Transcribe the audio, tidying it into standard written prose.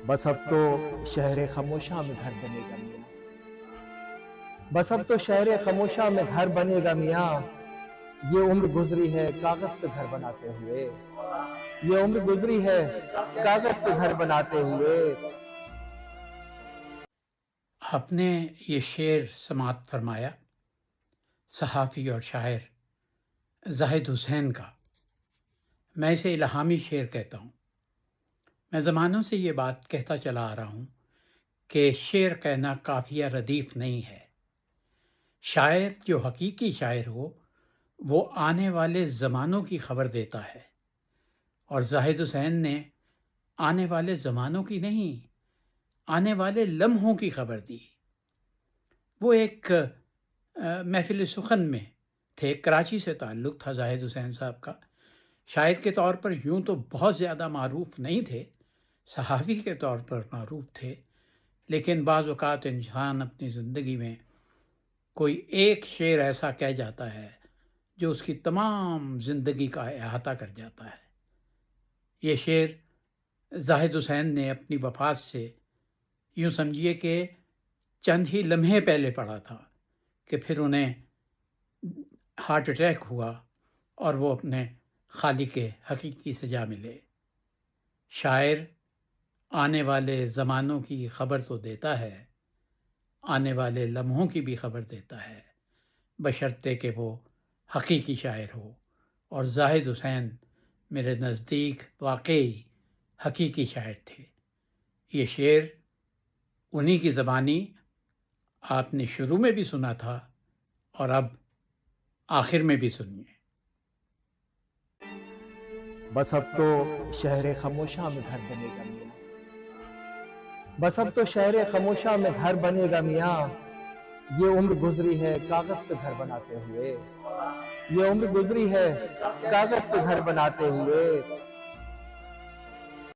بس اب تو شہر خاموشاں میں گھر بنے گا میاں، بس اب تو شہر خاموشاں میں گھر بنے گا میاں، یہ عمر گزری ہے کاغذ پہ گھر بناتے ہوئے، یہ عمر گزری ہے کاغذ پہ گھر بناتے ہوئے۔ آپ نے یہ شعر سماعت فرمایا صحافی اور شاعر زاہد حسین کا۔ میں اسے الہامی شعر کہتا ہوں۔ میں زمانوں سے یہ بات کہتا چلا آ رہا ہوں کہ شعر کہنا قافیہ ردیف نہیں ہے۔ شاعر جو حقیقی شاعر ہو وہ آنے والے زمانوں کی خبر دیتا ہے، اور زاہد حسین نے آنے والے زمانوں کی نہیں، آنے والے لمحوں کی خبر دی۔ وہ ایک محفل سخن میں تھے، کراچی سے تعلق تھا زاہد حسین صاحب کا۔ شاعر کے طور پر یوں تو بہت زیادہ معروف نہیں تھے، صحافی کے طور پر معروف تھے، لیکن بعض اوقات انسان اپنی زندگی میں کوئی ایک شعر ایسا کہہ جاتا ہے جو اس کی تمام زندگی کا احاطہ کر جاتا ہے۔ یہ شعر زاہد حسین نے اپنی وفات سے یوں سمجھیے کہ چند ہی لمحے پہلے پڑھا تھا کہ پھر انہیں ہارٹ اٹیک ہوا اور وہ اپنے خالق حقیقی سے جا ملے۔ شاعر آنے والے زمانوں کی خبر تو دیتا ہے، آنے والے لمحوں کی بھی خبر دیتا ہے، بشرطے کہ وہ حقیقی شاعر ہو، اور زاہد حسین میرے نزدیک واقعی حقیقی شاعر تھے۔ یہ شعر انہی کی زبانی آپ نے شروع میں بھی سنا تھا اور اب آخر میں بھی سنیے۔ بس اب تو شہر خاموشاں میں گھر بنے گا میاں، بس اب تو شہر خاموشاں میں گھر بنے گا میاں، یہ عمر گزری ہے کاغذ پہ گھر بناتے ہوئے، یہ عمر گزری ہے کاغذ پہ گھر بناتے ہوئے۔